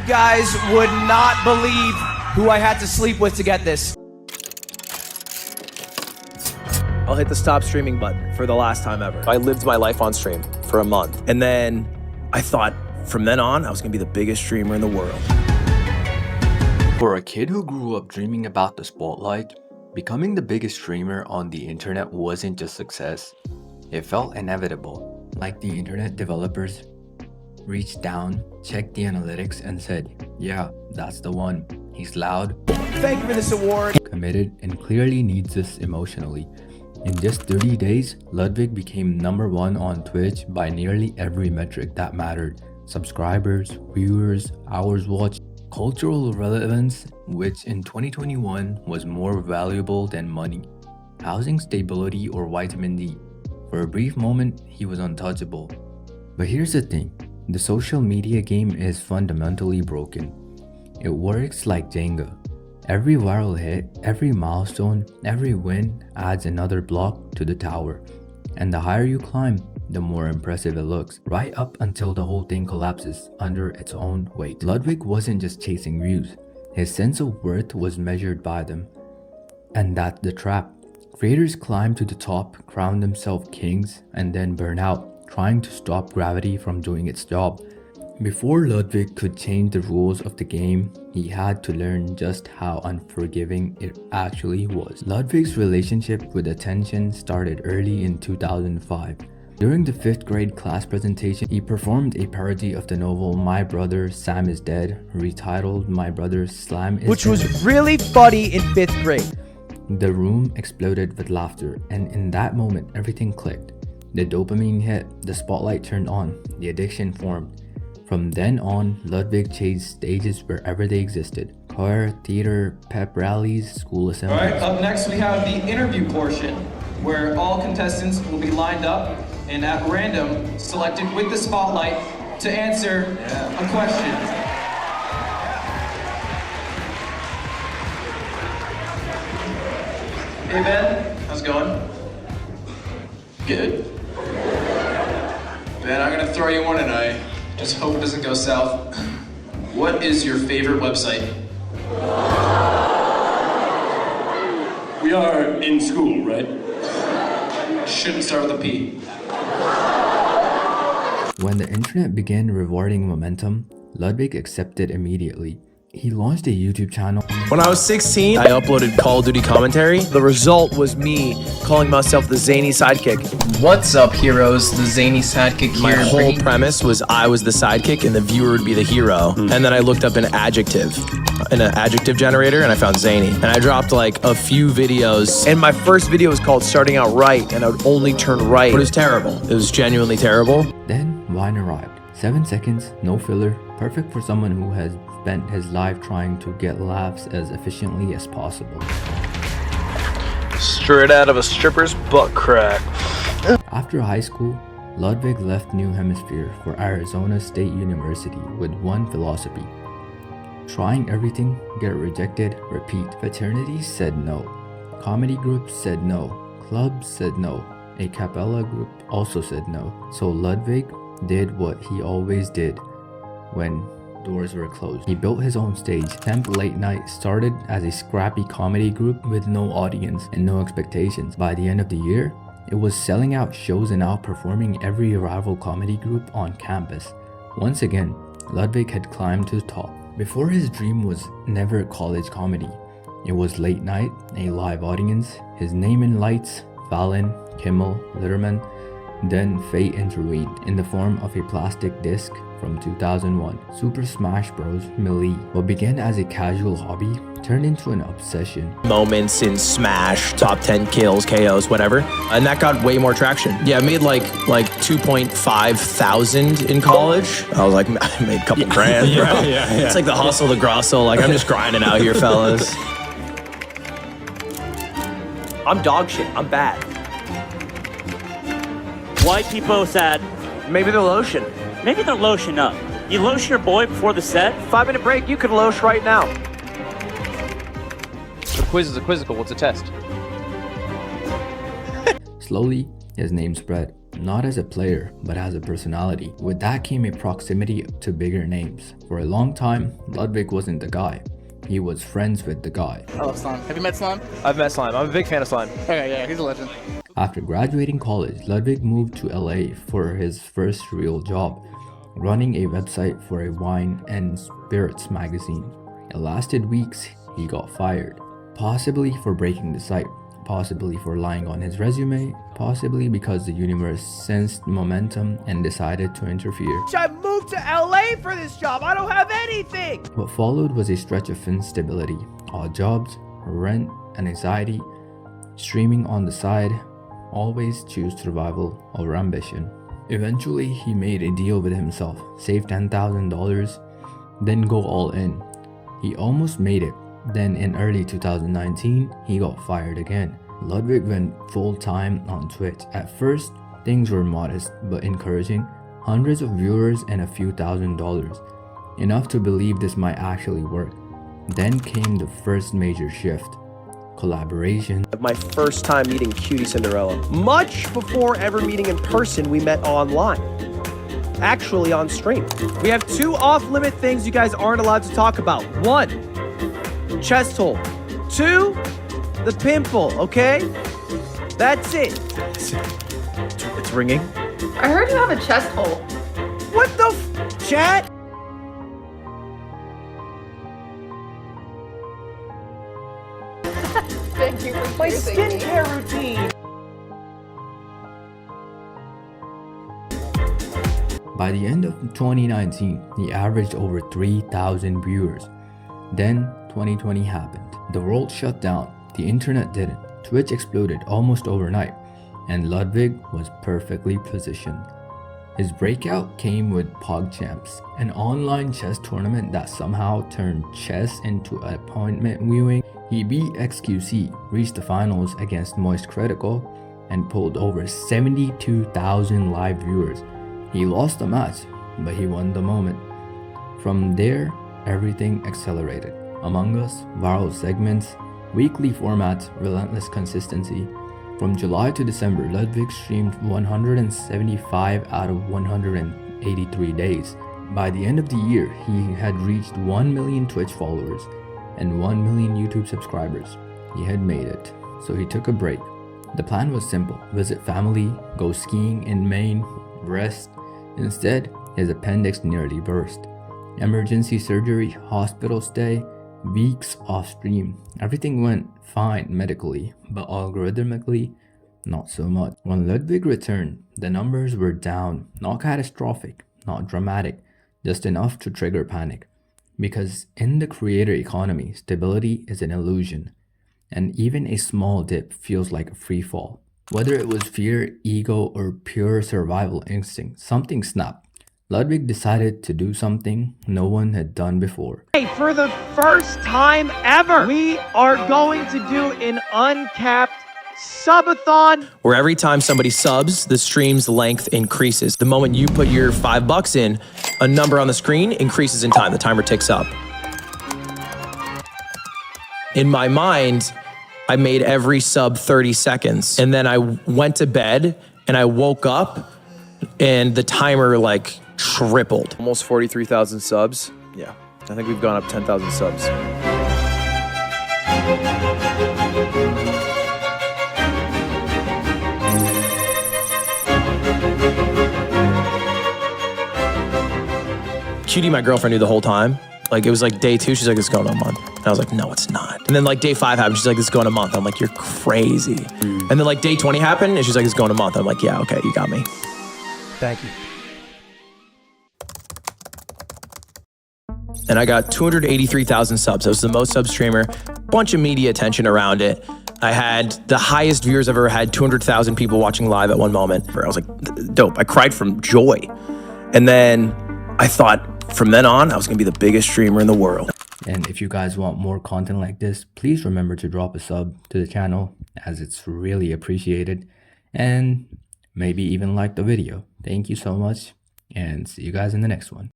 guys would not believe who I had to sleep with to get this. I'll hit the stop streaming button for the last time ever. I lived my life on stream for a month. And then I thought from then on, I was gonna be the biggest streamer in the world. For a kid who grew up dreaming about the spotlight, becoming the biggest streamer on the internet wasn't just success. It felt inevitable. Like the internet developers reached down, checked the analytics and said, yeah, that's the one. He's loud, Thank you for this award. committed, and clearly needs us emotionally. In just 30 days, Ludwig became #1 on Twitch by nearly every metric that mattered. Subscribers, viewers, hours watched, cultural relevance, which in 2021 was more valuable than money, housing stability or vitamin D. For a brief moment, he was untouchable. But here's the thing, the social media game is fundamentally broken. It works like Jenga. Every viral hit, every milestone, every win adds another block to the tower. And the higher you climb, the more impressive it looks, right up until the whole thing collapses under its own weight. Ludwig wasn't just chasing views. His sense of worth was measured by them. And that's the trap. Creators climb to the top, crown themselves kings, and then burn out, trying to stop gravity from doing its job. Before Ludwig could change the rules of the game, he had to learn just how unforgiving it actually was. Ludwig's relationship with attention started early in 2005. During the 5th grade class presentation, he performed a parody of the novel My Brother Sam is Dead, retitled My Brother Slam is Which Dead. was really funny in 5th grade. The room exploded with laughter, and in that moment, everything clicked. The dopamine hit, the spotlight turned on, the addiction formed. From then on, Ludwig chased stages wherever they existed. Choir, theater, pep rallies, school assemblies. Alright, up next we have the interview portion, where all contestants will be lined up and at random selected with the spotlight to answer a question. Hey Ben, how's it going? Good. Ben, I'm gonna throw you one and I just hope it doesn't go south. What is your favorite website? We are in school, right? Shouldn't start with a P. When the internet began rewarding momentum, Ludwig accepted immediately. He launched a YouTube channel. When I was 16, I uploaded Call of Duty commentary. The result was me calling myself the zany sidekick. What's up, heroes? The zany sidekick here. My whole premise was I was the sidekick and the viewer would be the hero. And then I looked up an adjective generator, and I found zany. And I dropped like a few videos. And my first video was called Starting Out Right, and I would only turn right. But it was terrible. It was genuinely terrible. Then Vine arrived. 7 seconds, no filler, perfect for someone who has spent his life trying to get laughs as efficiently as possible. Straight out of a stripper's butt crack. After high school, Ludwig left New Hampshire for Arizona State University with one philosophy: trying everything, get rejected, repeat. Fraternities said no. Comedy groups said no. Clubs said no. A cappella group also said no. So Ludwig did what he always did when doors were closed. He built his own stage. Temp Late Night started as a scrappy comedy group with no audience and no expectations. By the end of the year, it was selling out shows and outperforming every rival comedy group on campus. Once again, Ludwig had climbed to the top. Before, his dream was never college comedy. It was late night, a live audience, his name in lights, Fallon, Kimmel, Letterman. Then fate intervened in the form of a plastic disc from 2001, Super Smash Bros. Melee. What began as a casual hobby turned into an obsession. Moments in Smash, top 10 kills, KOs, whatever. And that got way more traction. Yeah, I made like 2.5 thousand in college. I was like, I made a couple grand, bro. Yeah. It's like the hustle, the grosso. Like, I'm just grinding out here, fellas. I'm dog shit. I'm bad. White people said, Maybe the lotion. maybe they'll lotion up. You lotion your boy before the set? 5-minute break, you can lotion right now. The quiz is a quizzical. What's a test? Slowly, his name spread. not as a player, but as a personality. With that came a proximity to bigger names. For a long time, Ludwig wasn't the guy. He was friends with the guy. I love Slime. Have you met Slime? I've met Slime. I'm a big fan of Slime. Okay, yeah, he's a legend. After graduating college, Ludwig moved to LA for his first real job, running a website for a wine and spirits magazine. It lasted weeks. He got fired, possibly for breaking the site, possibly for lying on his resume, possibly because the universe sensed momentum and decided to interfere. I moved to LA for this job. I don't have anything. What followed was a stretch of instability, odd jobs, rent, and anxiety, streaming on the side. Always choose survival over ambition. Eventually, he made a deal with himself, saved $10,000, then go all in. He almost made it. Then in early 2019, he got fired again. Ludwig went full-time on Twitch. At first, things were modest but encouraging. Hundreds of viewers and a few $1,000s. Enough to believe this might actually work. Then came the first major shift. Collaboration. My first time meeting Cutie Cinderella. Much before ever meeting in person, we met online. Actually on stream. We have 2 off-limit things you guys aren't allowed to talk about. 1, chest hole. 2, the pimple, okay? That's it. It's ringing. I heard you have a chest hole. What the chat? Thank you for My choosing me. skincare routine. By the end of 2019, he averaged over 3,000 viewers. Then 2020 happened. The world shut down, the internet didn't. Twitch exploded almost overnight, and Ludwig was perfectly positioned. His breakout came with PogChamps, an online chess tournament that somehow turned chess into appointment viewing. He beat XQC, reached the finals against Moist Critical, and pulled over 72,000 live viewers. He lost the match, but he won the moment. From there, everything accelerated. Among Us, viral segments, weekly formats, relentless consistency. From July to December, Ludwig streamed 175 out of 183 days. By the end of the year, he had reached 1 million Twitch followers and 1 million YouTube subscribers. He had made it, so he took a break. The plan was simple: visit family, go skiing in Maine, rest. Instead, his appendix nearly burst. Emergency surgery, hospital stay, weeks off stream. Everything went fine medically, but algorithmically, not so much. When Ludwig returned, the numbers were down, not catastrophic, not dramatic, just enough to trigger panic. Because in the creator economy, stability is an illusion, and even a small dip feels like a free fall. Whether it was fear, ego, or pure survival instinct, something snapped. Ludwig decided to do something no one had done before. Hey, for the first time ever, we are going to do an uncapped subathon, where every time somebody subs, the stream's length increases. The moment you put your $5 in, a number on the screen increases in time. The timer ticks up. In my mind, I made every sub 30 seconds, and then I went to bed and I woke up and the timer like tripled. Almost 43,000 subs. Yeah, I think we've gone up 10,000 subs. Cutie, my girlfriend, knew the whole time. Like, it was like day 2, she's like, it's going a month. And I was like, no, it's not. And then like day 5 happened, she's like, it's going a month. I'm like, you're crazy. And then like day 20 happened, and she's like, it's going a month. I'm like, yeah, okay, you got me. Thank you. And I got 283,000 subs. I was the most sub streamer, bunch of media attention around it. I had the highest viewers I've ever had, 200,000 people watching live at one moment. I was like, dope. I cried from joy. And then I thought from then on, I was gonna be the biggest streamer in the world. And if you guys want more content like this, please remember to drop a sub to the channel, as it's really appreciated. And maybe even like the video. Thank you so much, and see you guys in the next one.